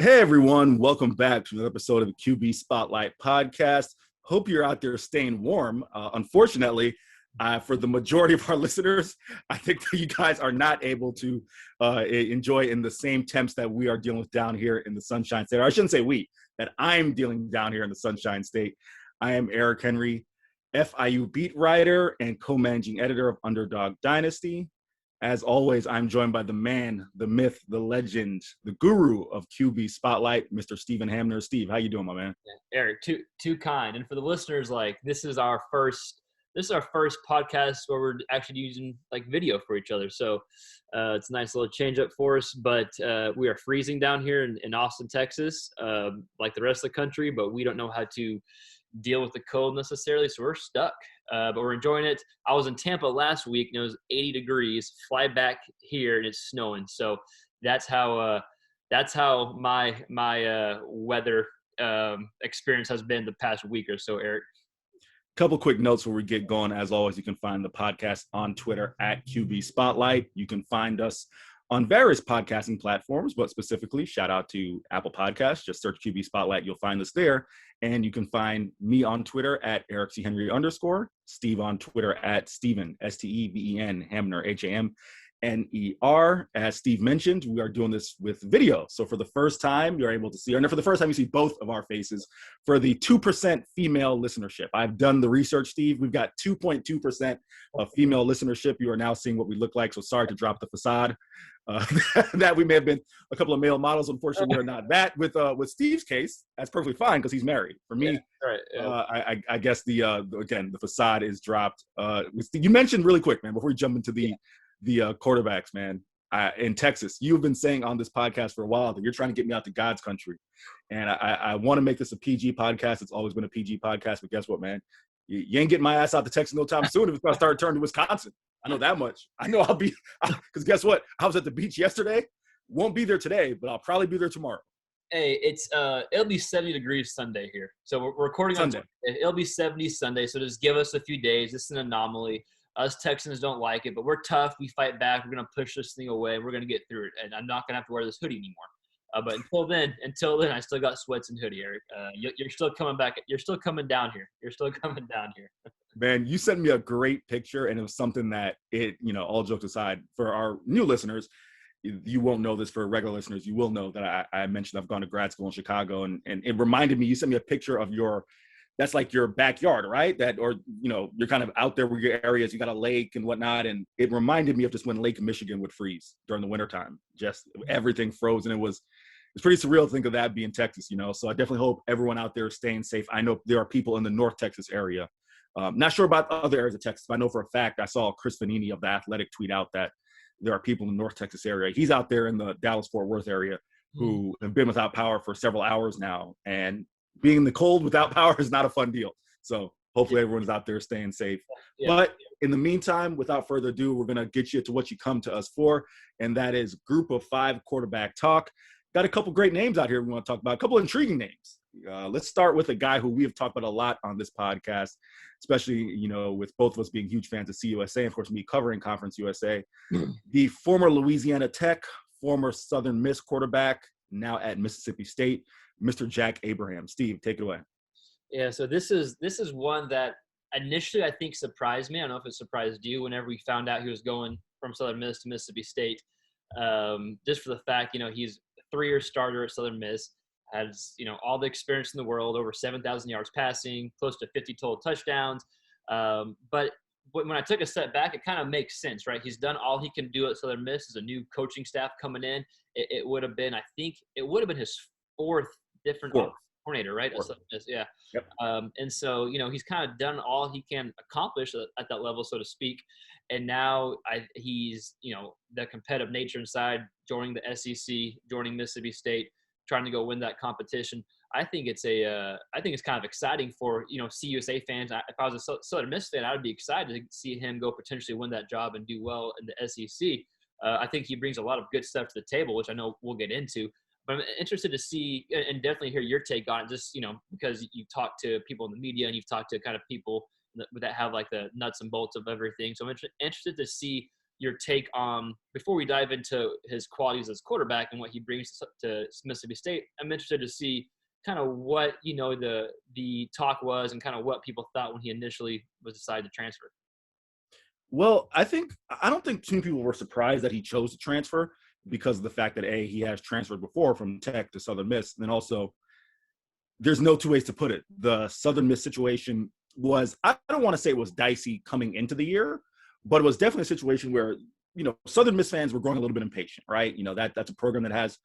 Hey everyone, welcome back to another episode of the QB Spotlight podcast. Hope you're out there staying warm. Unfortunately, for the majority of our listeners, I think that you guys are not able to enjoy in the same temps that we are dealing with down here in the Sunshine State. Or I shouldn't say we, that I'm dealing down here in the Sunshine State. I am Eric Henry, FIU beat writer and co-managing editor of Underdog Dynasty. As always, I'm joined by the man, the myth, the legend, the guru of QB Spotlight, Mr. Stephen Hamner. Steve, how you doing, my man? Eric, too kind. And for the listeners, this is our first podcast where we're actually using video for each other. So it's a nice little change up for us. But we are freezing down here in Austin, Texas, like the rest of the country. But we don't know how to deal with the cold necessarily, so we're stuck. But we're enjoying it. I was in Tampa last week and it was 80 degrees. Fly back here and it's snowing. So that's how my weather experience has been the past week or so, Eric. Couple quick notes before we get going. As always, you can find the podcast on Twitter at QB Spotlight. You can find us on various podcasting platforms, but specifically, shout out to Apple Podcasts. Just search QB Spotlight. You'll find us there. And you can find me on Twitter at Eric C. Henry _, Steve on Twitter at Steven, Steven, Hamner, Hamner. As Steve mentioned, we are doing this with video. So for the first time, you're able to see, or for the first time, you see both of our faces for the 2% female listenership. I've done the research, Steve. We've got 2.2% of female listenership. You are now seeing what we look like. So sorry to drop the facade. That we may have been a couple of male models. Unfortunately, we're not that. With Steve's case, that's perfectly fine because he's married. For me, I guess the facade is dropped. You mentioned really quick, man, before we jump into the quarterbacks, man, in Texas. You've been saying on this podcast for a while that you're trying to get me out to God's country. And I want to make this a PG podcast. It's always been a PG podcast. But guess what, man? You ain't getting my ass out to Texas no time soon if it's going to start turning to Wisconsin. I know that much. I know I'll be – because guess what? I was at the beach yesterday. Won't be there today, but I'll probably be there tomorrow. Hey, it'll be 70 degrees Sunday here. So we're recording Sunday. It'll be 70 Sunday, so just give us a few days. This is an anomaly. Us Texans don't like it, but we're tough. We fight back. We're going to push this thing away. We're going to get through it, and I'm not going to have to wear this hoodie anymore. But until then, I still got sweats and hoodie, Eric. You're still coming back. You're still coming down here. Man, you sent me a great picture, and it was something that all jokes aside, for our new listeners, you won't know this. For regular listeners, you will know that I mentioned I've gone to grad school in Chicago, and it reminded me, you sent me a picture of that's like your backyard, right? You're kind of out there where your areas, you got a lake and whatnot. And it reminded me of just when Lake Michigan would freeze during the wintertime, just everything froze. And it's pretty surreal to think of that being Texas, So I definitely hope everyone out there is staying safe. I know there are people in the North Texas area. Not sure about other areas of Texas, but I know for a fact, I saw Chris Vanini of The Athletic tweet out that there are people in the North Texas area. He's out there in the Dallas-Fort Worth area who have been without power for several hours now. And being in the cold without power is not a fun deal. So hopefully everyone's out there staying safe. Yeah. But in the meantime, without further ado, we're going to get you to what you come to us for, and that is Group of 5 quarterback talk. Got a couple great names out here we want to talk about, a couple intriguing names. Let's start with a guy who we have talked about a lot on this podcast, especially, with both of us being huge fans of CUSA, and of course, me covering Conference USA. The former Louisiana Tech, former Southern Miss quarterback, now at Mississippi State, Mr. Jack Abraham. Steve, take it away. Yeah, so this is one that initially I think surprised me. I don't know if it surprised you whenever we found out he was going from Southern Miss to Mississippi State. Just for the fact, he's a 3-year starter at Southern Miss, has, all the experience in the world, over 7,000 yards passing, close to 50 total touchdowns. But when I took a step back, it kind of makes sense, right? He's done all he can do at Southern Miss. As a new coaching staff coming in. It would have been, I think, his fourth different coordinator, right? Yeah. Yep. And so, he's kind of done all he can accomplish at that level, so to speak. And now he's, the competitive nature inside, joining the SEC, joining Mississippi State, trying to go win that competition. I think it's kind of exciting for, CUSA fans. If I was a Southern Miss fan, I would be excited to see him go potentially win that job and do well in the SEC. I think he brings a lot of good stuff to the table, which I know we'll get into. But I'm interested to see and definitely hear your take on it, just, because you've talked to people in the media and you've talked to kind of people that have like the nuts and bolts of everything. So I'm interested to see your take on, before we dive into his qualities as quarterback and what he brings to Mississippi State, I'm interested to see kind of what, the talk was and kind of what people thought when he initially was decided to transfer. Well, I don't think too many people were surprised that he chose to transfer because of the fact that he has transferred before from Tech to Southern Miss. And then also, there's no two ways to put it. The Southern Miss situation was, I don't want to say it was dicey coming into the year, but it was definitely a situation where, Southern Miss fans were growing a little bit impatient, right? That's a program that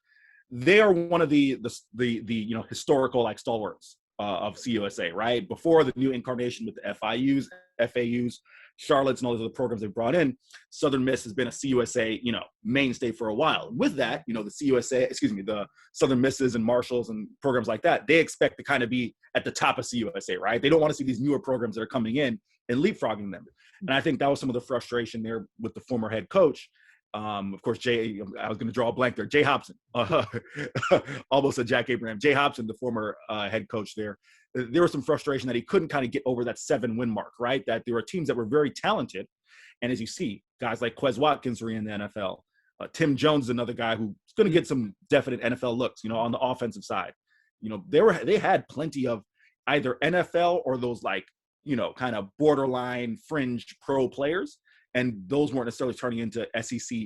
they are one of the historical like stalwarts of CUSA, right? Before the new incarnation with the FIUs, FAUs, Charlottes, and all those other programs they brought in, Southern Miss has been a CUSA, mainstay for a while. And with that, the Southern Misses and Marshalls and programs like that, they expect to kind of be at the top of CUSA, right? They don't want to see these newer programs that are coming in and leapfrogging them. And I think that was some of the frustration there with the former head coach. Of course, I was going to draw a blank there. Jay Hobson, almost a Jack Abraham. Jay Hobson, the former head coach there. There was some frustration that he couldn't kind of get over that 7-win mark, right? That there were teams that were very talented. And as you see, guys like Quez Watkins are in the NFL. Tim Jones is another guy who's going to get some definite NFL looks, on the offensive side. They had plenty of either NFL or those like, kind of borderline fringe pro players. And those weren't necessarily turning into SEC,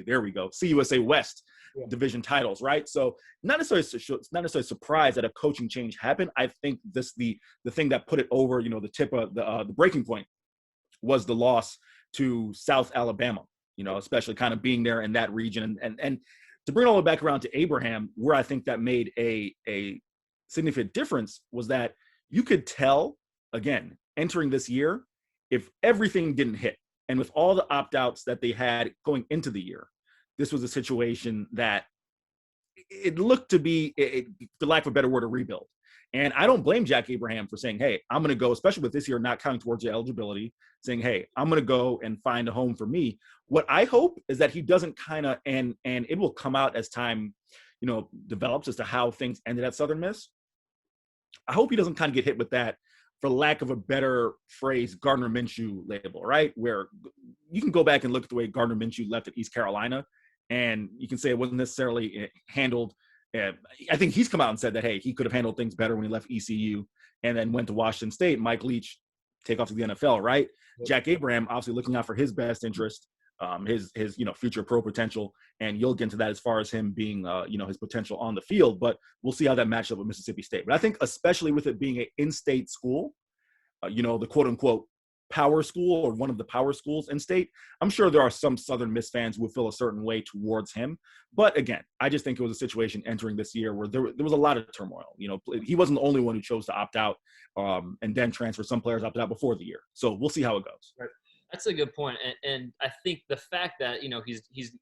there we go, CUSA West division titles, right? So not necessarily surprised that a coaching change happened. I think the thing that put it over, the tip of the breaking point was the loss to South Alabama, especially kind of being there in that region. And to bring it all the way back around to Abraham, where I think that made a significant difference was that you could tell, again, entering this year, if everything didn't hit, and with all the opt-outs that they had going into the year, this was a situation that it looked to be, for lack of a better word, a rebuild. And I don't blame Jack Abraham for saying, hey, I'm going to go, especially with this year not counting towards your eligibility, saying, hey, I'm going to go and find a home for me. What I hope is that he doesn't kind of, and it will come out as time, develops as to how things ended at Southern Miss. I hope he doesn't kind of get hit with that, for lack of a better phrase, Gardner Minshew label, right? Where you can go back and look at the way Gardner Minshew left at East Carolina, and you can say it wasn't necessarily handled. I think he's come out and said that, hey, he could have handled things better when he left ECU and then went to Washington State. Mike Leach take off to the NFL, right? Yep. Jack Abraham obviously looking out for his best interest, his future pro potential, and you'll get into that as far as him being his potential on the field. But we'll see how that matches up with Mississippi State. But I think especially with it being an in-state school, the quote unquote power school or one of the power schools in state, I'm sure there are some Southern Miss fans who would feel a certain way towards him. But again, I just think it was a situation entering this year where there was a lot of turmoil. He wasn't the only one who chose to opt out and then transfer. Some players opted out before the year. So we'll see how it goes. Right. That's a good point. And I think the fact that, he's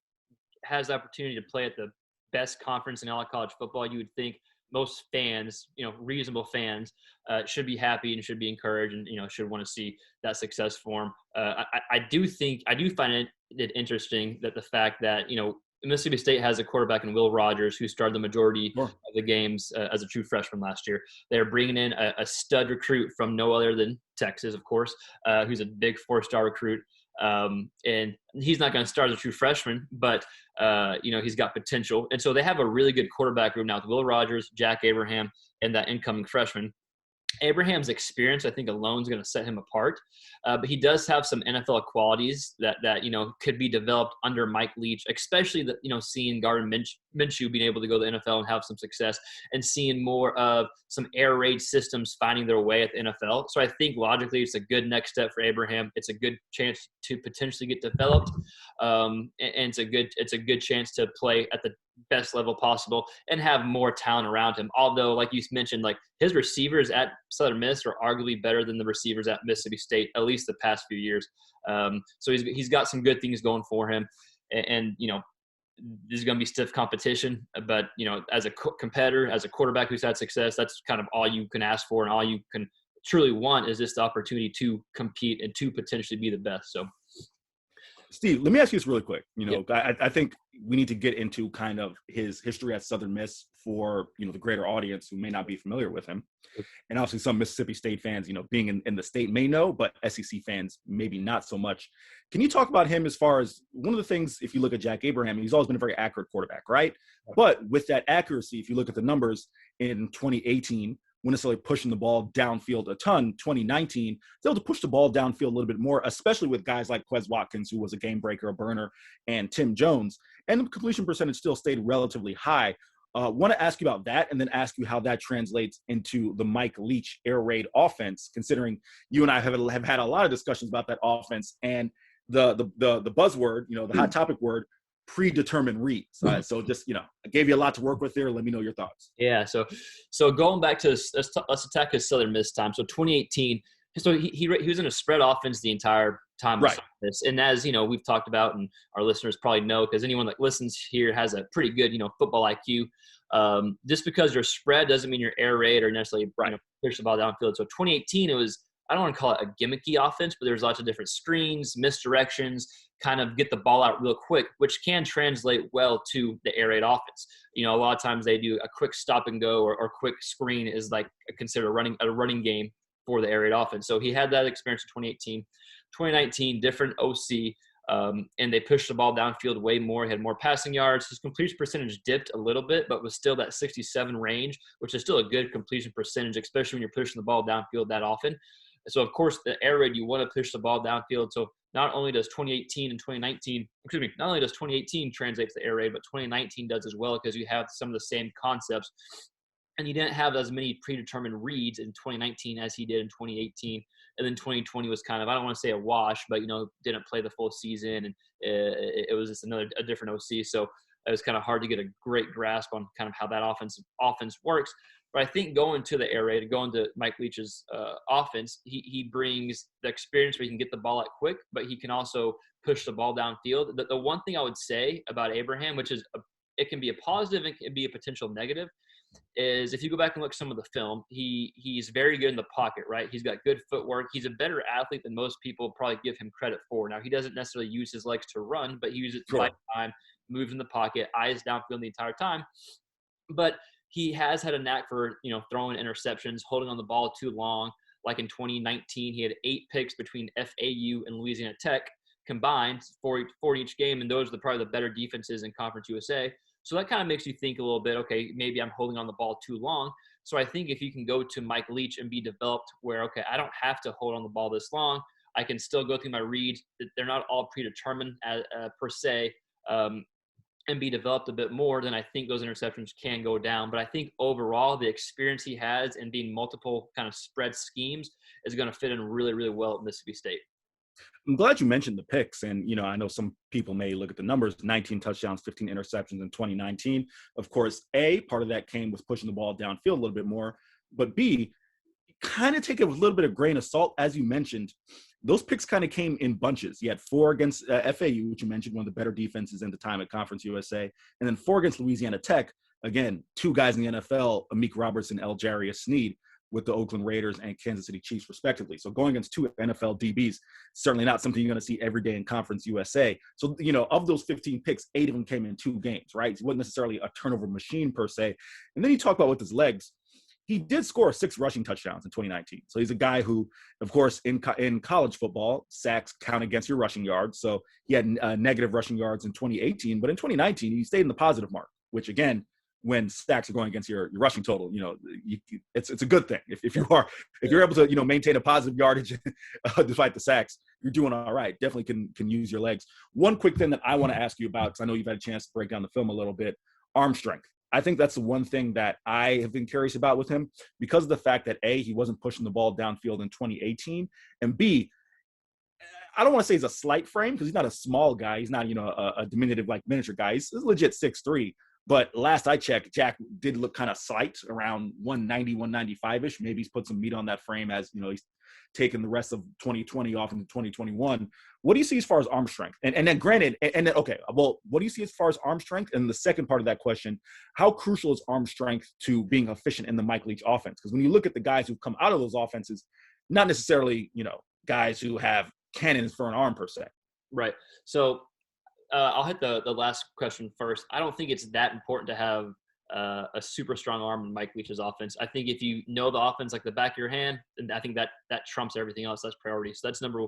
has the opportunity to play at the best conference in all of college football, you would think most fans, reasonable fans, should be happy and should be encouraged and, should want to see that success for him. I do find it interesting that the fact that, Mississippi State has a quarterback in Will Rogers who started the majority of the games as a true freshman last year. They're bringing in a stud recruit from no other than Texas, of course, who's a big 4-star recruit. And he's not going to start as a true freshman, but, he's got potential. And so they have a really good quarterback room now with Will Rogers, Jack Abraham, and that incoming freshman. Abraham's experience, I think, alone is going to set him apart. But he does have some NFL qualities that could be developed under Mike Leach, especially seeing Gardner Minshew being able to go to the NFL and have some success, and seeing more of some air raid systems finding their way at the NFL. So I think logically it's a good next step for Abraham. It's a good chance to potentially get developed, and it's a good chance to play at the best level possible and have more talent around him. Although, like you mentioned, like his receivers at Southern Miss are arguably better than the receivers at Mississippi State, at least the past few years. So he's got some good things going for him, and this is going to be stiff competition. But as a competitor, as a quarterback who's had success, that's kind of all you can ask for, and all you can truly want is just the opportunity to compete and to potentially be the best. So. Steve, let me ask you this really quick. Yep. I think we need to get into kind of his history at Southern Miss for, the greater audience who may not be familiar with him. And obviously some Mississippi State fans, being in the state may know, but SEC fans maybe not so much. Can you talk about him as far as one of the things, if you look at Jack Abraham, he's always been a very accurate quarterback, right? But with that accuracy, if you look at the numbers in 2018, when necessarily pushing the ball downfield a ton, 2019, they're able to push the ball downfield a little bit more, especially with guys like Quez Watkins, who was a game breaker, a burner, and Tim Jones. And the completion percentage still stayed relatively high. Want to ask you about that and then ask you how that translates into the Mike Leach air raid offense, considering you and I have had a lot of discussions about that offense and the buzzword, the hot topic word, predetermined reads. So just, I gave you a lot to work with there. Let me know your thoughts. Yeah. So going back to let's attack his Southern Miss time. So 2018. So he was in a spread offense the entire time. Right. This, and as we've talked about, and our listeners probably know, because anyone that listens here has a pretty good football IQ. Just because you're spread doesn't mean you're air raid or necessarily push the ball downfield. So 2018, it was, I don't want to call it a gimmicky offense, but there's lots of different screens, misdirections, kind of get the ball out real quick, which can translate well to the air raid offense. A lot of times they do a quick stop and go or quick screen is like considered a running game for the air raid offense. So he had that experience in 2018. 2019, different OC, and they pushed the ball downfield way more. He had more passing yards. His completion percentage dipped a little bit, but was still that 67 range, which is still a good completion percentage, especially when you're pushing the ball downfield that often. So, of course, the air raid, you want to push the ball downfield. So not only does 2018 and 2019 – not only does 2018 translate to the air raid, but 2019 does as well, because you have some of the same concepts. And you didn't have as many predetermined reads in 2019 as he did in 2018. And then 2020 was kind of, I don't want to say a wash, but, didn't play the full season. And it was just a different OC. So it was kind of hard to get a great grasp on kind of how that offense works. But I think going to the air raid and going to Mike Leach's offense, he brings the experience where he can get the ball out quick, but he can also push the ball downfield. The one thing I would say about Abraham, which is it can be a positive and it can be a potential negative, is if you go back and look at some of the film, he's very good in the pocket, right? He's got good footwork. He's a better athlete than most people probably give him credit for. Now, he doesn't necessarily use his legs to run, but he uses it to fight time, moves in the pocket, eyes downfield the entire time. But he has had a knack for, throwing interceptions, holding on the ball too long. Like in 2019, he had 8 picks between FAU and Louisiana Tech combined for each game, and those are probably the better defenses in Conference USA. So that kind of makes you think a little bit, okay, maybe I'm holding on the ball too long. So I think if you can go to Mike Leach and be developed where, okay, I don't have to hold on the ball this long. I can still go through my reads. They're not all predetermined per se, and be developed a bit more, then I think those interceptions can go down. But I think overall, the experience he has in being multiple kind of spread schemes is going to fit in really, really well at Mississippi State. I'm glad you mentioned the picks. And, I know some people may look at the numbers, 19 touchdowns, 15 interceptions in 2019. Of course, A, part of that came with pushing the ball downfield a little bit more. But B, kind of take it with a little bit of grain of salt. As you mentioned, those picks kind of came in bunches. You had 4 against FAU, which you mentioned, one of the better defenses in the time at Conference USA. And then 4 against Louisiana Tech. Again, 2 guys in the NFL, Amik Roberts and L'Jarius Sneed, with the Oakland Raiders and Kansas City Chiefs, respectively. So going against 2 NFL DBs, certainly not something you're going to see every day in Conference USA. So, of those 15 picks, 8 of them came in 2 games, right? He wasn't necessarily a turnover machine per se. And then you talk about with his legs. He did score 6 rushing touchdowns in 2019. So he's a guy who, of course, in college football, sacks count against your rushing yards. So he had negative rushing yards in 2018. But in 2019, he stayed in the positive mark, which, again, when sacks are going against your rushing total, it's a good thing. If you're able to, maintain a positive yardage despite the sacks, you're doing all right. Definitely can use your legs. One quick thing that I want to ask you about, because I know you've had a chance to break down the film a little bit, arm strength. I think that's the one thing that I have been curious about with him, because of the fact that A, he wasn't pushing the ball downfield in 2018, and B, I don't want to say he's a slight frame, because he's not a small guy. He's not, a diminutive like miniature guy. He's legit 6'3". But last I checked, Jack did look kind of slight, around 190, 195-ish. Maybe he's put some meat on that frame as, he's taken the rest of 2020 off into 2021. What do you see as far as arm strength? And then granted, okay, well, what do you see as far as arm strength? And the second part of that question, how crucial is arm strength to being efficient in the Mike Leach offense? Because when you look at the guys who've come out of those offenses, not necessarily, guys who have cannons for an arm per se. Right. So I'll hit the last question first. I don't think it's that important to have a super strong arm in Mike Leach's offense. I think if you know the offense like the back of your hand, then I think that trumps everything else. That's priority. So that's number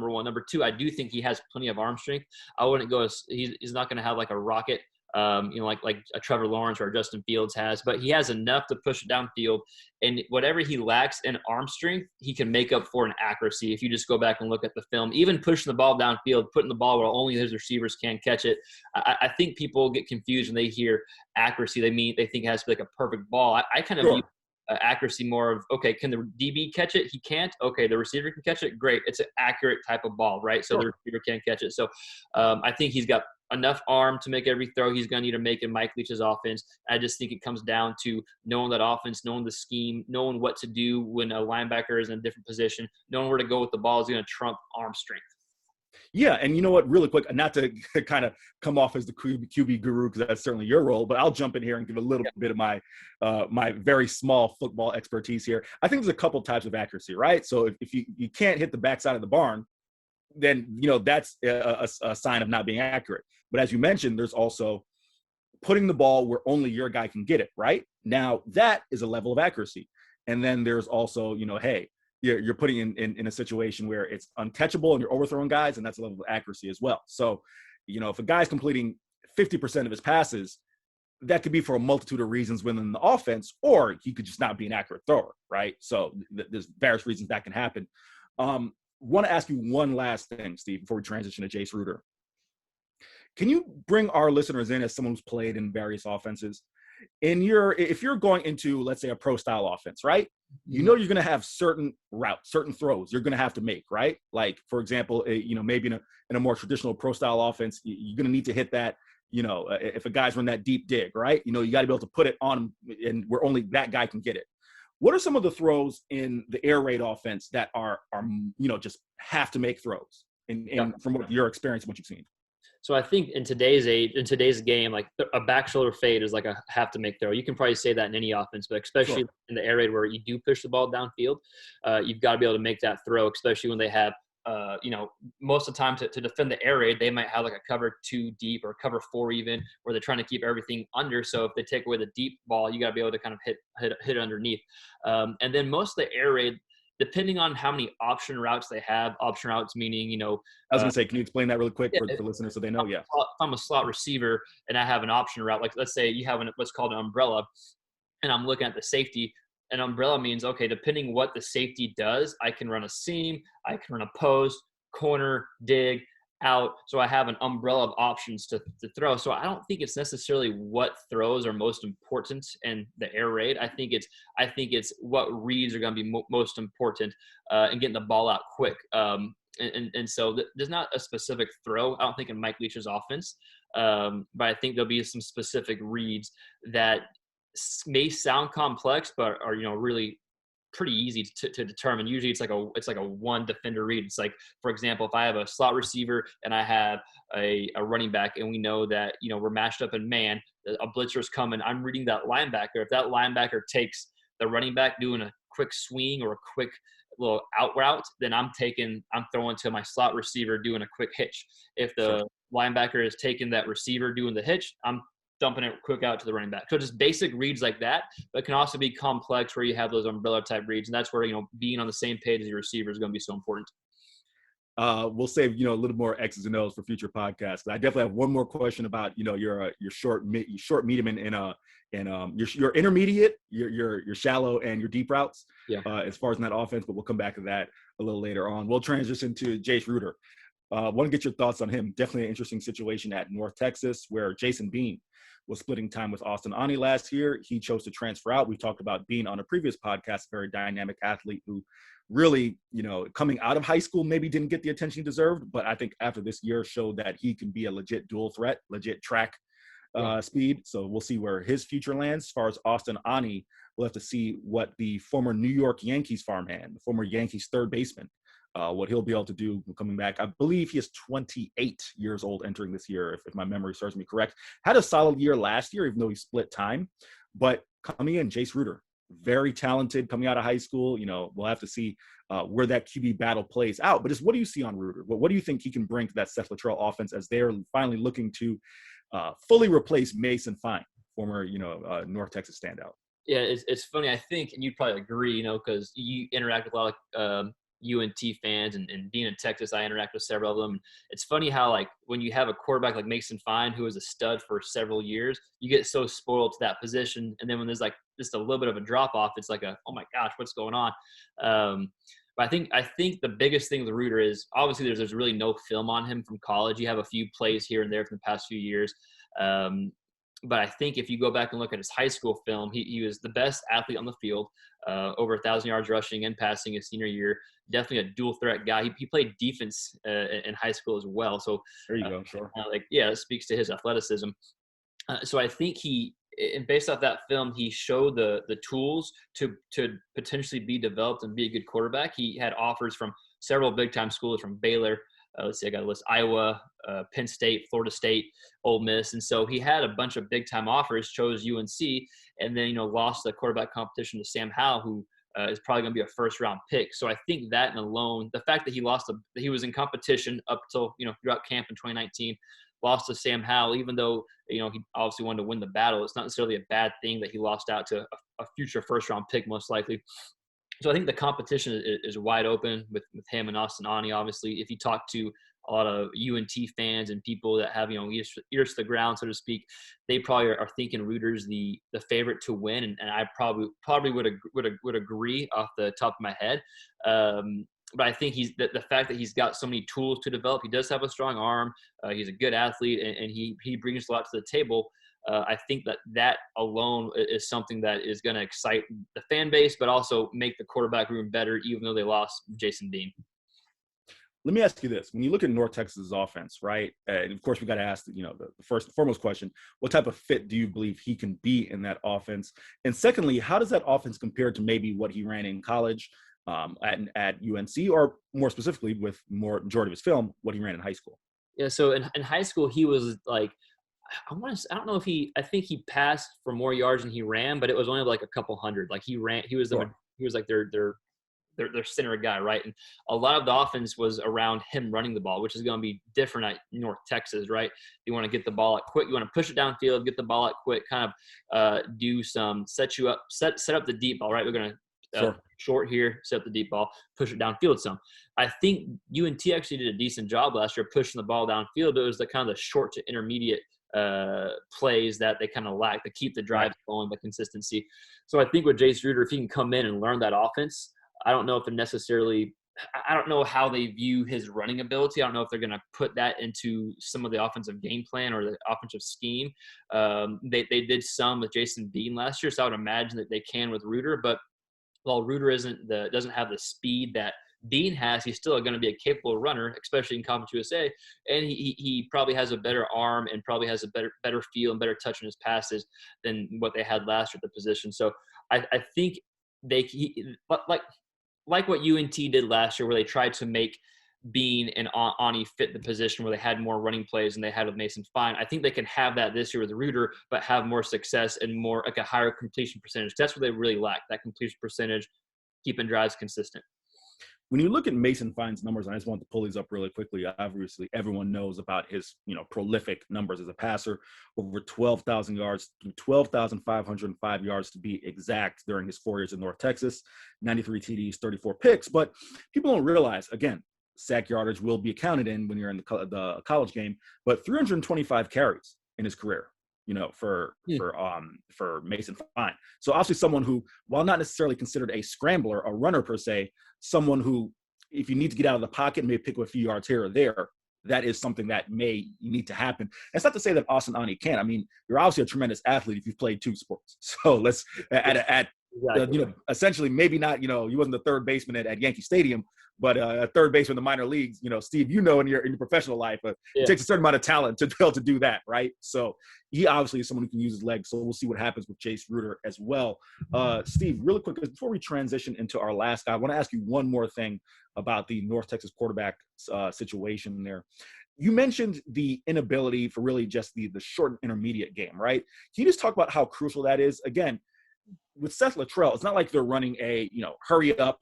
one. Number two, I do think he has plenty of arm strength. I wouldn't go as he's not going to have like a rocket. Like a Trevor Lawrence or a Justin Fields has, but he has enough to push it downfield. And whatever he lacks in arm strength, he can make up for in accuracy. If you just go back and look at the film, even pushing the ball downfield, putting the ball where only his receivers can catch it. I think people get confused when they hear accuracy. They think it has to be like a perfect ball. I kind of view accuracy more of, okay, can the DB catch it? He can't. Okay, the receiver can catch it. Great. It's an accurate type of ball, right? So the receiver can't catch it. So I think he's got enough arm to make every throw he's going to need to make in Mike Leach's offense. I just think it comes down to knowing that offense, knowing the scheme, knowing what to do when a linebacker is in a different position, knowing where to go with the ball is going to trump arm strength. Yeah, and you know what, really quick, not to kind of come off as the QB guru, because that's certainly your role, but I'll jump in here and give a little bit of my my very small football expertise here. I think there's a couple types of accuracy, right? So if you can't hit the backside of the barn, then, you know, that's a sign of not being accurate. But as you mentioned, there's also putting the ball where only your guy can get it, right? Now, that is a level of accuracy. And then there's also, you know, hey, you're putting in a situation where it's uncatchable and you're overthrowing guys, and that's a level of accuracy as well. So, you know, if a guy's completing 50% of his passes, that could be for a multitude of reasons within the offense, or he could just not be an accurate thrower, right? So there's various reasons that can happen. Want to ask you one last thing, Steve, before we transition to Jace Reuter. Can you bring our listeners in as someone who's played in various offenses? If you're going into, let's say, a pro style offense, right? You know, you're going to have certain routes, certain throws you're going to have to make, right? Like, for example, you know, maybe in a more traditional pro style offense, you're going to need to hit that, you know, if a guy's run that deep dig, right? You know, you got to be able to put it on him and where only that guy can get it. What are some of the throws in the air raid offense that are you know, just have to make throws from what your experience and what you've seen? So I think in today's game, like a back shoulder fade is like a have to make throw. You can probably say that in any offense, but especially in the air raid where you do push the ball downfield, you've got to be able to make that throw, especially when they have, you know, most of the time to defend the air raid, they might have like a cover 2 deep or cover 4 even, where they're trying to keep everything under. So if they take away the deep ball, you got to be able to kind of hit underneath. And then most of the air raid, depending on how many option routes they have, option routes meaning, you know. I was going to say, can you explain that really quick for listeners so they know? Yeah. If I'm a slot receiver and I have an option route, like let's say you have what's called an umbrella, and I'm looking at the safety. An umbrella means, okay, depending what the safety does, I can run a seam, I can run a post, corner, dig, out. So I have an umbrella of options to throw. So I don't think it's necessarily what throws are most important in the air raid. I think it's what reads are going to be most important in getting the ball out quick. And so there's not a specific throw, I don't think, in Mike Leach's offense. But I think there'll be some specific reads that may sound complex, but are, you know, really pretty easy to determine. Usually it's like a one defender read. It's like, for example, if I have a slot receiver and I have a running back, and we know that, you know, we're matched up in man, a blitzer's coming, I'm reading that linebacker. If that linebacker takes the running back doing a quick swing or a quick little out route, then I'm throwing to my slot receiver doing a quick hitch. If the linebacker is taking that receiver doing the hitch, I'm dumping it quick out to the running back. So just basic reads like that, but it can also be complex where you have those umbrella type reads. And that's where, you know, being on the same page as your receiver is going to be so important. We'll save, you know, a little more X's and O's for future podcasts. I definitely have one more question about, you know, your short, medium, and your intermediate, your shallow and your deep routes, as far as in that offense, but we'll come back to that a little later on. We'll transition to Jace Ruder. Want to get your thoughts on him. Definitely an interesting situation at North Texas, where Jason Bean was splitting time with Austin Ani last year. He chose to transfer out. We talked about Bean on a previous podcast, a very dynamic athlete who really, you know, coming out of high school, maybe didn't get the attention he deserved, but I think after this year showed that he can be a legit dual threat, legit track speed. So we'll see where his future lands. As far as Austin Ani, we'll have to see what the former New York Yankees farmhand, the former Yankees third baseman, what he'll be able to do coming back. I believe he is 28 years old entering this year, if my memory serves me correct. Had a solid year last year, even though he split time. But coming in, Jace Ruder, very talented coming out of high school. We'll have to see where that QB battle plays out. But just what do you see on Reuter? What do you think he can bring to that Seth Luttrell offense as they're finally looking to fully replace Mason Fine, former, North Texas standout? Yeah, it's funny. I think, and you'd probably agree, because you interact with a lot of UNT fans, and being in Texas, I interact with several of them. It's funny how, like, when you have a quarterback like Mason Fine, who was a stud for several years, you get so spoiled to that position. And then when there's like just a little bit of a drop off, it's like oh my gosh, what's going on? But I think the biggest thing with Reuter is obviously there's really no film on him from college. You have a few plays here and there from the past few years. But I think if you go back and look at his high school film, he was the best athlete on the field, over 1,000 yards rushing and passing his senior year. Definitely a dual threat guy. He played defense in high school as well. So there you go. Sure. It speaks to his athleticism. So I think and based off that film, he showed the tools to potentially be developed and be a good quarterback. He had offers from several big time schools, from Baylor. Let's see, I got a list: Iowa, Penn State, Florida State, Ole Miss. And so he had a bunch of big time offers, chose UNC, and then, lost the quarterback competition to Sam Howell, who is probably going to be a first round pick. So I think that alone, the fact that he was in competition up till, throughout camp in 2019, lost to Sam Howell, even though, he obviously wanted to win the battle. It's not necessarily a bad thing that he lost out to a future first round pick, most likely. So I think the competition is wide open with him and Austin Ani. Obviously, if you talk to a lot of UNT fans and people that have, ears to the ground, so to speak, they probably are thinking Reuter's the favorite to win, and I probably would agree off the top of my head. But I think the fact that he's got so many tools to develop. He does have a strong arm. He's a good athlete, and he brings a lot to the table. I think that alone is something that is going to excite the fan base, but also make the quarterback room better, even though they lost Jason Bean. Let me ask you this. When you look at North Texas' offense, right, and of course we got to ask, the first and foremost question, what type of fit do you believe he can be in that offense? And secondly, how does that offense compare to maybe what he ran in college at UNC, or more specifically with more majority of his film, what he ran in high school? Yeah, so in high school, he was like, I don't know if I think he passed for more yards than he ran, but it was only like a couple hundred. Like he was like their center guy, right? And a lot of the offense was around him running the ball, which is going to be different at North Texas, right? You want to get the ball out quick. You want to push it downfield, get the ball out quick, kind of do some set up the deep ball, right? We're going to short here, set up the deep ball, push it downfield some. I think UNT actually did a decent job last year pushing the ball downfield, but it was the kind of the short to intermediate plays that they kind of lack to keep the drive going, the consistency. So I think with Jace Ruder, if he can come in and learn that offense, I don't know how they view his running ability. I don't know if they're going to put that into some of the offensive game plan or the offensive scheme. They did some with Jason Bean last year, so I would imagine that they can with Ruder. But while Ruder doesn't have the speed that Bean has, he's still going to be a capable runner, especially in Conference USA. And he probably has a better arm and probably has a better feel and better touch in his passes than what they had last year at the position. So I think like what UNT did last year, where they tried to make Bean and Ani fit the position, where they had more running plays than they had with Mason Fine. I think they can have that this year with Reuter, but have more success and more like a higher completion percentage. That's what they really lack, that completion percentage, keeping drives consistent. When you look at Mason Fine's numbers, and I just want to pull these up really quickly, obviously everyone knows about his, prolific numbers as a passer, over 12,000 yards, 12,505 yards to be exact during his 4 years in North Texas, 93 TDs, 34 picks. But people don't realize, again, sack yardage will be accounted in when you're in the college game, but 325 carries in his career, for Mason Fine. So obviously someone who, while not necessarily considered a scrambler, a runner per se, someone who, if you need to get out of the pocket, may pick up a few yards here or there, that is something that may need to happen. It's not to say that Austin Ani can't. I mean, you're obviously a tremendous athlete if you've played two sports. So let's essentially maybe not, you wasn't the third baseman at Yankee Stadium, but a third baseman in the minor leagues, Steve, in your professional life, it takes a certain amount of talent to be able to do that, right? So he obviously is someone who can use his legs. So we'll see what happens with Jace Ruder as well. Steve, really quick, before we transition into our last guy, I want to ask you one more thing about the North Texas quarterback situation there. You mentioned the inability for really just the short and intermediate game, right? Can you just talk about how crucial that is? Again, with Seth Luttrell, it's not like they're running a, hurry up,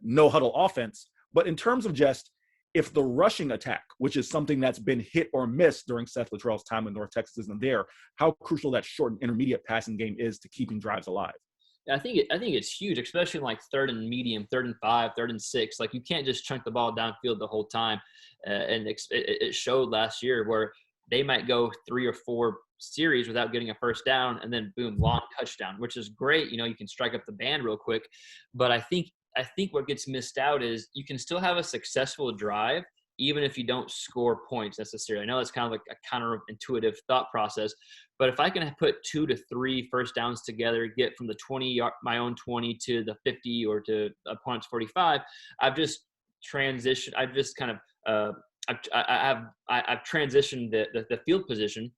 no huddle offense. But in terms of just if the rushing attack, which is something that's been hit or miss during Seth Luttrell's time in North Texas, isn't there, how crucial that short and intermediate passing game is to keeping drives alive. I think it's huge, especially in like third and medium, 3rd and 5, 3rd and 6. Like you can't just chunk the ball downfield the whole time. And it showed last year where they might go 3 or 4 series without getting a first down, and then boom, long touchdown, which is great. You can strike up the band real quick. But I think what gets missed out is you can still have a successful drive even if you don't score points necessarily. I know that's kind of like a counterintuitive thought process, but if I can put 2 to 3 first downs together, get from the 20, my own 20 to the 50 or to opponent's 45, I've just transitioned. I've just kind of I've transitioned the field position.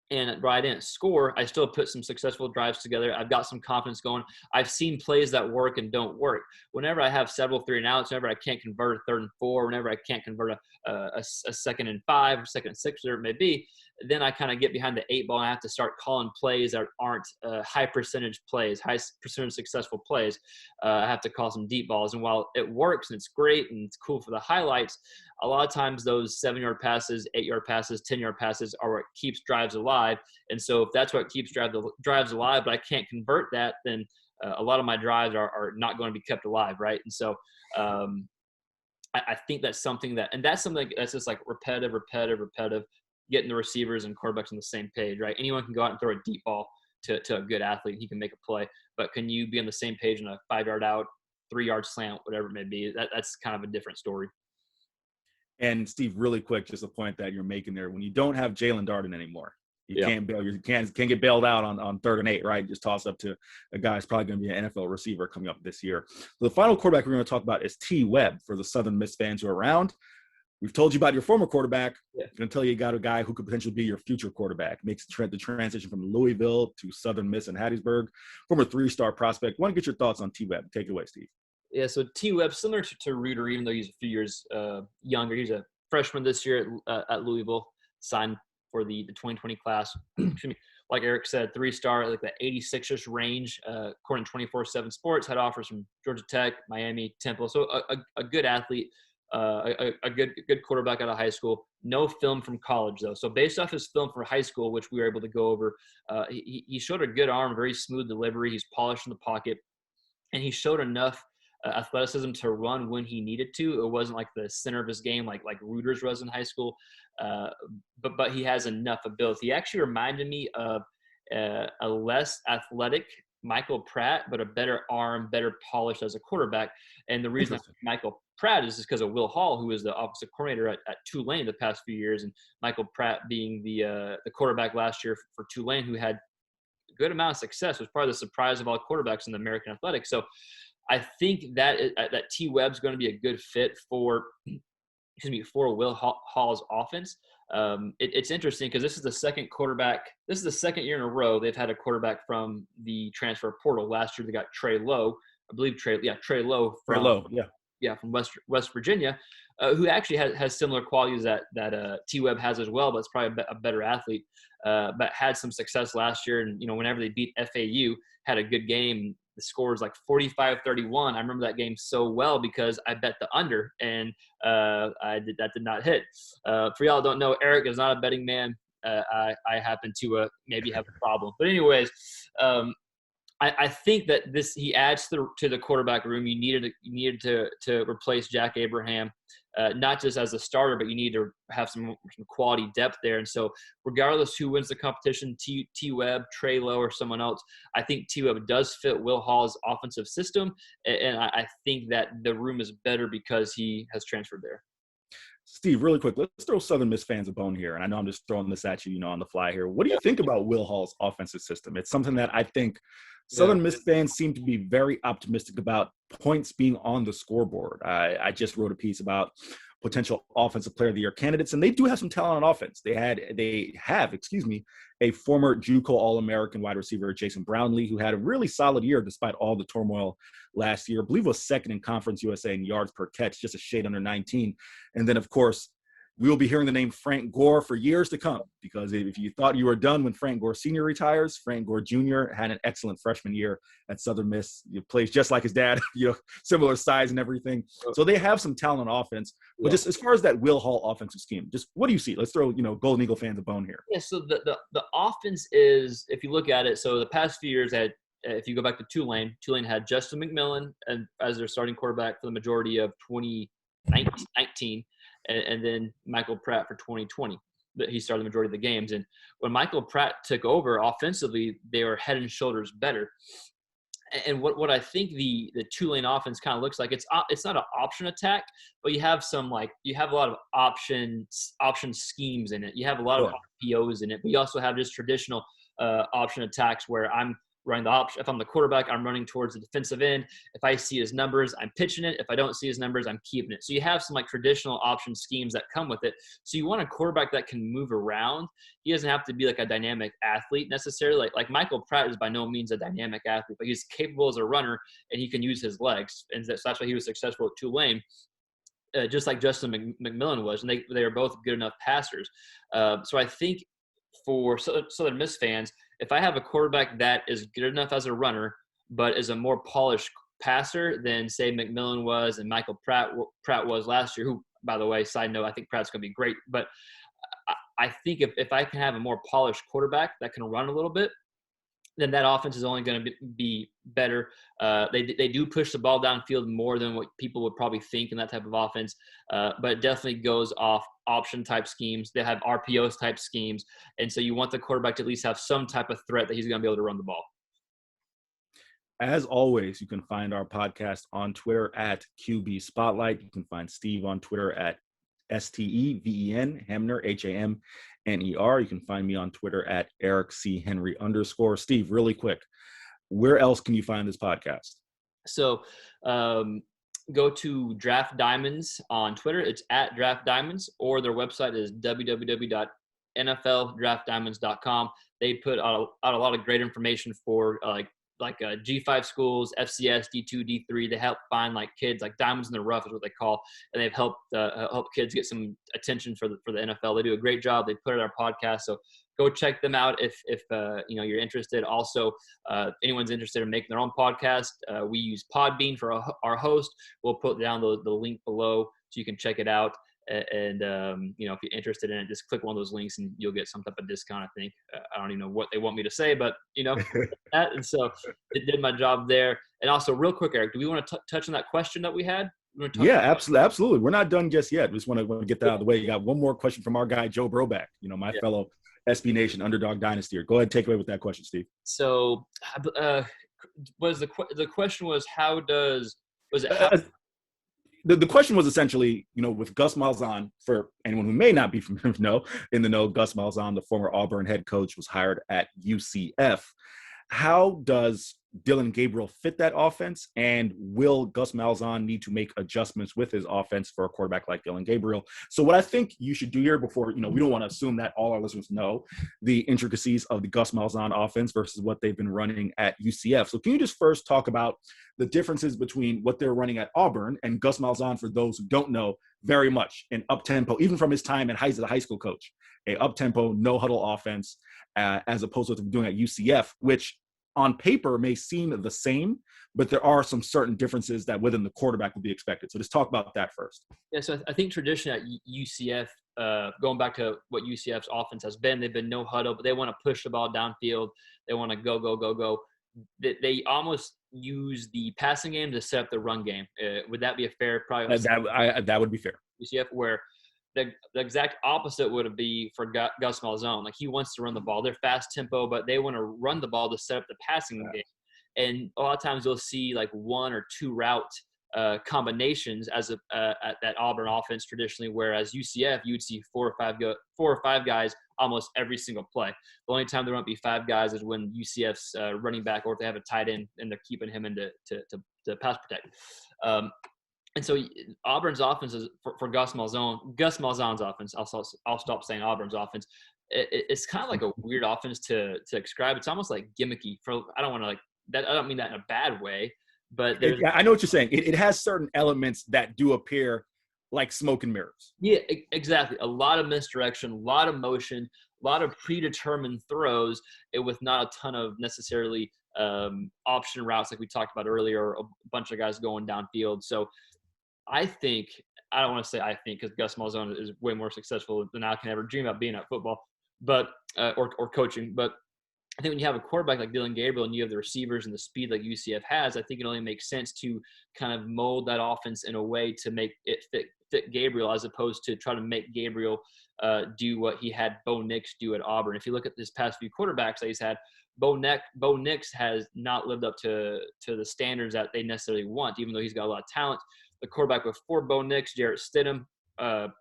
And where I didn't score, I still put some successful drives together. I've got some confidence going. I've seen plays that work and don't work. Whenever I have several 3 and outs, whenever I can't convert a 3rd and 4, whenever I can't convert a 2nd and 5 or 2nd and 6, whatever it may be, then I kind of get behind the 8 ball and I have to start calling plays that aren't high percentage plays, high percentage successful plays. I have to call some deep balls. And while it works and it's great and it's cool for the highlights, a lot of times those 7-yard passes, 8-yard passes, 10-yard passes are what keeps drives alive. And so if that's what keeps drives alive, but I can't convert that, then a lot of my drives are not going to be kept alive, right? And so I think that's something that's just like repetitive, getting the receivers and quarterbacks on the same page, right? Anyone can go out and throw a deep ball to a good athlete. He can make a play. But can you be on the same page on a 5-yard out, 3-yard slant, whatever it may be? That's kind of a different story. And Steve, really quick, just a point that you're making there. When you don't have Jalen Darden anymore, you can't get bailed out on 3rd and 8, right? Just toss up to a guy who's probably going to be an NFL receiver coming up this year. So the final quarterback we're going to talk about is Tee Webb for the Southern Miss fans who are around. We've told you about your former quarterback. I'm going to tell you got a guy who could potentially be your future quarterback. Makes the transition from Louisville to Southern Miss and Hattiesburg. Former 3-star prospect. Want to get your thoughts on Tee Webb. Take it away, Steve. Yeah, so Tee Webb, similar to Reuter, even though he's a few years younger. He's a freshman this year at Louisville, signed for the 2020 class. Excuse me. Like Eric said, 3-star, like the 86-ish range, according to 24/7 Sports. Had offers from Georgia Tech, Miami, Temple. So a good athlete, a good quarterback out of high school. No film from college, though. So based off his film for high school, which we were able to go over, he showed a good arm, very smooth delivery. He's polished in the pocket, and he showed enough athleticism to run when he needed to. It wasn't like the center of his game like Reuter's was in high school, but he has enough ability. He actually reminded me of a less athletic Michael Pratt, but a better arm, better polished as a quarterback. And the reason Michael Pratt is just because of Will Hall, who was the offensive coordinator at Tulane the past few years, and Michael Pratt being the quarterback last year for Tulane, who had a good amount of success, was probably the surprise of all quarterbacks in the American Athletics. So I think that Tee Webb's going to be a good fit for Will Hall's offense. It's interesting because this is the second quarterback. This is the second year in a row they've had a quarterback from the transfer portal. Last year they got Trey Lowe, I believe Trey Lowe from West Virginia, who actually has similar qualities that Tee Webb has as well, but it's probably a better athlete. But had some success last year, and whenever they beat FAU, had a good game. The score is like 45-31. I remember that game so well because I bet the under, and that did not hit. For y'all who don't know, Eric is not a betting man. I happen to maybe have a problem. But anyways, I think that he adds to the quarterback room. You needed to replace Jack Abraham, not just as a starter, but you need to have some quality depth there. And so regardless who wins the competition, Tee Webb, Trey Lowe, or someone else, I think Tee Webb does fit Will Hall's offensive system. And I think that the room is better because he has transferred there. Steve, really quick, let's throw Southern Miss fans a bone here. And I know I'm just throwing this at you, on the fly here. What do you think about Will Hall's offensive system? It's something that I think Southern Miss fans seem to be very optimistic about points being on the scoreboard. I just wrote a piece about potential offensive player of the year candidates, and they do have some talent on offense. They have a former JUCO All-American wide receiver, Jason Brownlee, who had a really solid year despite all the turmoil last year. I believe was second in Conference USA in yards per catch, just a shade under 19. And then, of course, We will be hearing the name Frank Gore for years to come, because if you thought you were done when Frank Gore Sr. retires, Frank Gore Jr. had an excellent freshman year at Southern Miss. He plays just like his dad, similar size and everything. So they have some talent on offense. But just as far as that Will Hall offensive scheme, just what do you see? Let's throw, Golden Eagle fans a bone here. Yeah, so the offense is, if you look at it, so the past few years, if you go back to Tulane had Justin McMillan as their starting quarterback for the majority of 2019. And then Michael Pratt for 2020. He started the majority of the games. And when Michael Pratt took over offensively, they were head and shoulders better. And what I think the Tulane offense kind of looks like, it's not an option attack, but you have a lot of option schemes in it. You have a lot of RPOs in it, but you also have just traditional option attacks where I'm running the option. If I'm the quarterback, I'm running towards the defensive end. If I see his numbers, I'm pitching it. If I don't see his numbers, I'm keeping it. So you have some traditional option schemes that come with it. So you want a quarterback that can move around. He doesn't have to be like a dynamic athlete necessarily. Like Michael Pratt is by no means a dynamic athlete, but he's capable as a runner and he can use his legs. And that's why he was successful at Tulane. Just like Justin McMillan was, and they are both good enough passers. So I think for Southern Miss fans, if I have a quarterback that is good enough as a runner, but is a more polished passer than, say, McMillan was and Michael Pratt was last year, who, by the way, side note, I think Pratt's going to be great. But I think if I can have a more polished quarterback that can run a little bit, then that offense is only going to be better. They do push the ball downfield more than what people would probably think in that type of offense, but it definitely goes off option-type schemes. They have RPOs-type schemes, and so you want the quarterback to at least have some type of threat that he's going to be able to run the ball. As always, you can find our podcast on Twitter at QB Spotlight. You can find Steve on Twitter at STEVEN, Hamner, HAMNER. You can find me on Twitter at Eric C. Henry _. Steve, really quick, where else can you find this podcast? So go to Draft Diamonds on Twitter. It's at Draft Diamonds, or their website is www.nfldraftdiamonds.com. They put out a lot of great information for G5 schools, FCS, D2, D3. They help find kids, diamonds in the rough is what they call, and they've helped kids get some attention for the NFL. They do a great job. They put it on our podcast, so go check them out if you're interested. Also, anyone's interested in making their own podcast, we use Podbean for our host. We'll put down the link below so you can check it out. And if you're interested in it, just click one of those links and you'll get some type of discount, I think. I don't even know what they want me to say, but that. And so it did my job there. And also, real quick, Eric, do we want to touch on that question that we had? Yeah, absolutely. We're not done just yet. We just want to get that out of the way. You got one more question from our guy, Joe Broback, my fellow SB Nation Underdog Dynasty. Go ahead and take away with that question, Steve. So the question was, The question was essentially, with Gus Malzahn, for anyone who may not be in the know, Gus Malzahn, the former Auburn head coach, was hired at UCF. How does Dillon Gabriel fit that offense? And will Gus Malzahn need to make adjustments with his offense for a quarterback like Dillon Gabriel? So what I think you should do here before, we don't want to assume that all our listeners know the intricacies of the Gus Malzahn offense versus what they've been running at UCF. So can you just first talk about the differences between what they're running at Auburn and Gus Malzahn, for those who don't know, very much an up-tempo, even from his time as a high school coach, a up-tempo, no-huddle offense, as opposed to what they're doing at UCF, which on paper may seem the same, but there are some certain differences that within the quarterback would be expected. So just talk about that first. Yeah, so I think tradition at UCF, going back to what UCF's offense has been, they've been no huddle, but they want to push the ball downfield. They want to go. They almost use the passing game to set up the run game. Would that be a fair? Probably that would be fair. UCF, where the exact opposite would be for Gus Malzahn. He wants to run the ball. They're fast tempo, but they want to run the ball to set up the passing game. And a lot of times you'll see one or two route combinations at that Auburn offense traditionally, whereas UCF, you'd see four or five guys almost every single play. The only time there won't be five guys is when UCF's running back, or if they have a tight end and they're keeping him in to pass protect. And so Auburn's offense is for Gus Malzahn's offense. I'll stop saying Auburn's offense. It's kind of like a weird offense to describe. It's almost like gimmicky. I don't mean that in a bad way, but I know what you're saying. It has certain elements that do appear like smoke and mirrors. Yeah, exactly. A lot of misdirection, a lot of motion, a lot of predetermined throws, with not a ton of necessarily option routes like we talked about earlier, or a bunch of guys going downfield. So I think, I don't want to say I think, because Gus Malzahn is way more successful than I can ever dream about being at football, but or coaching. But I think when you have a quarterback like Dillon Gabriel and you have the receivers and the speed like UCF has, I think it only makes sense to kind of mold that offense in a way to make it fit Gabriel, as opposed to try to make Gabriel do what he had Bo Nix do at Auburn. If you look at this past few quarterbacks that he's had, Bo Nix has not lived up to the standards that they necessarily want, even though he's got a lot of talent. The quarterback before Bo Nix, Stidham,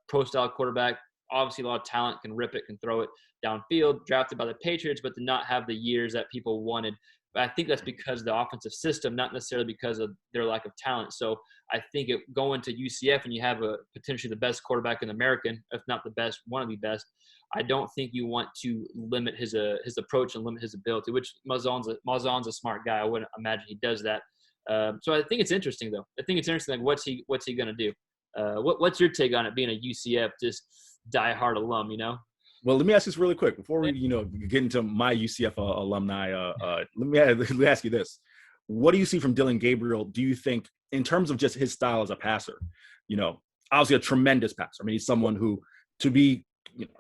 pro-style quarterback, obviously a lot of talent, can rip it, can throw it downfield, drafted by the Patriots, but did not have the years that people wanted. But I think that's because of the offensive system, not necessarily because of their lack of talent. So I think going to UCF and you have potentially the best quarterback in American, if not the best, one of the best, I don't think you want to limit his approach and limit his ability, which Malzahn's a smart guy. I wouldn't imagine he does that. So I think it's interesting, though. I think it's interesting, like, what's he going to do? What's your take on it, being a UCF just diehard alum, you know? Well, let me ask this really quick before we, get into my UCF alumni. Let me ask you this: what do you see from Dillon Gabriel? Do you think, in terms of just his style as a passer, obviously a tremendous passer. I mean, he's someone who, to be,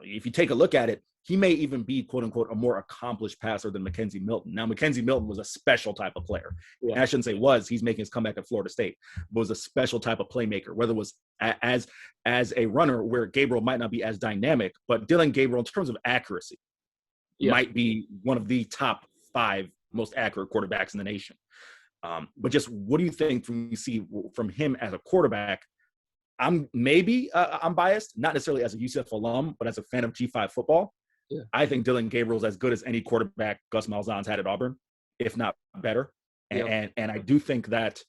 if you take a look at it, he may even be, quote unquote, a more accomplished passer than McKenzie Milton. Now, McKenzie Milton was a special type of player. Yeah. And I shouldn't say was, he's making his comeback at Florida State, but was a special type of playmaker, whether it was as a runner, where Gabriel might not be as dynamic, but Dillon Gabriel, in terms of accuracy, might be one of the top 5 most accurate quarterbacks in the nation. But just what do you think you see from him as a quarterback? I'm biased, not necessarily as a UCF alum, but as a fan of G5 football. Yeah. I think Dillon Gabriel's as good as any quarterback Gus Malzahn's had at Auburn, if not better. And I do think that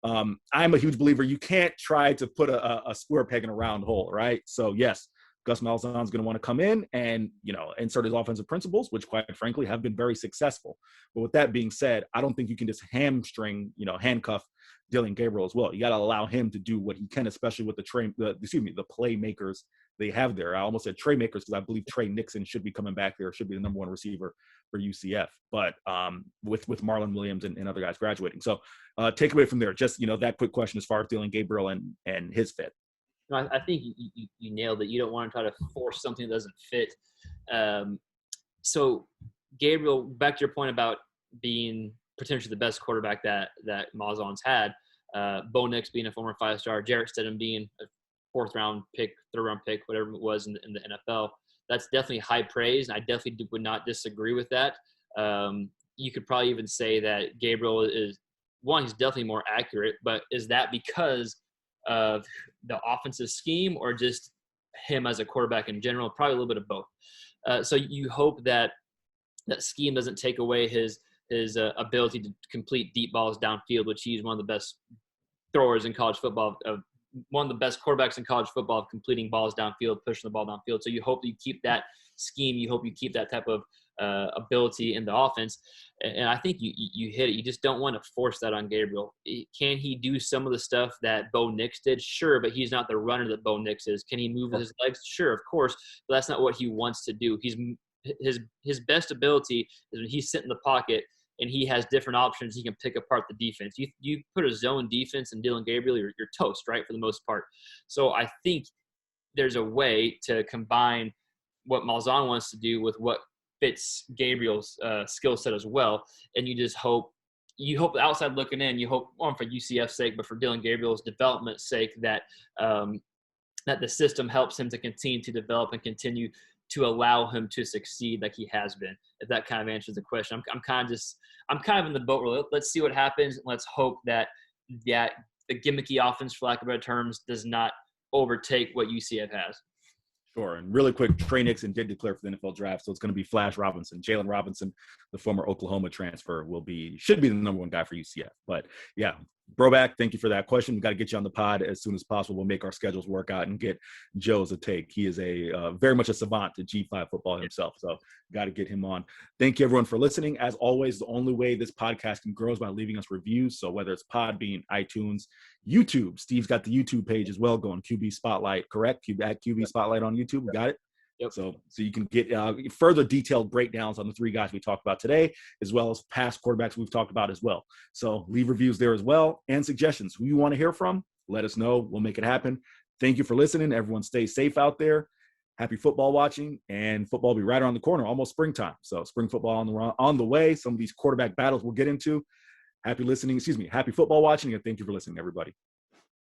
I'm a huge believer. You can't try to put a square peg in a round hole, right? So yes, Gus Malzahn's going to want to come in and, insert his offensive principles, which quite frankly have been very successful. But with that being said, I don't think you can just handcuff Dillon Gabriel as well. You got to allow him to do what he can, especially with the playmakers they have there. I almost said Trey makers because I believe Trey Nixon should be coming back there, should be the number 1 receiver for UCF, but with Marlon Williams and other guys graduating. So take away from there, just, that quick question as far as Dillon Gabriel and his fit. No, I think you nailed it. You don't want to try to force something that doesn't fit. So Gabriel, back to your point about being potentially the best quarterback that Malzahn's had, Bo Nix being a former 5-star, Jarrett Stidham being a 4th-round pick, 3rd-round pick, whatever it was in the NFL. That's definitely high praise, and I definitely would not disagree with that. You could probably even say that Gabriel is, one, he's definitely more accurate, but is that because of the offensive scheme or just him as a quarterback in general? Probably a little bit of both. So you hope that scheme doesn't take away his ability to complete deep balls downfield, which he's one of the best throwers in college football, one of the best quarterbacks in college football of completing balls downfield, pushing the ball downfield. So you hope you keep that scheme. You hope you keep that type of ability in the offense. And I think you hit it. You just don't want to force that on Gabriel. Can he do some of the stuff that Bo Nix did? Sure, but he's not the runner that Bo Nix is. Can he move with his legs? Sure, of course, but that's not what he wants to do. His best ability is when he's sitting in the pocket and he has different options. He can pick apart the defense. You put a zone defense in Dillon Gabriel, you're toast, right, for the most part. So I think there's a way to combine what Malzahn wants to do with what fits Gabriel's skill set as well. And you just hope the outside looking in, you hope, for UCF's sake, but for Dillon Gabriel's development's sake, that that the system helps him to continue to develop and continue to allow him to succeed like he has been. If that kind of answers the question, I'm kind of in the boat where let's see what happens. Let's hope that the gimmicky offense, for lack of better terms, does not overtake what UCF has. Sure. And really quick, Trey Nixon did declare for the NFL draft, so it's going to be Flash Robinson. Jalen Robinson, the former Oklahoma transfer, should be the number 1 guy for UCF. But yeah, Broback, thank you for that question. We got to get you on the pod as soon as possible. We'll make our schedules work out and get Joe's a take. He is a very much a savant to G5 football himself, so got to get him on. Thank you, everyone, for listening. As always, the only way this podcast can grow is by leaving us reviews. So whether it's Podbean, iTunes, YouTube, Steve's got the YouTube page as well going. QB Spotlight, correct? At QB Spotlight on YouTube. We got it. Yep. So you can get further detailed breakdowns on the three guys we talked about today, as well as past quarterbacks we've talked about as well. So leave reviews there as well and suggestions. Who you want to hear from, let us know. We'll make it happen. Thank you for listening. Everyone stay safe out there. Happy football watching, and football will be right around the corner, almost springtime. So spring football on the way. Some of these quarterback battles we'll get into. Happy football watching, and thank you for listening, everybody.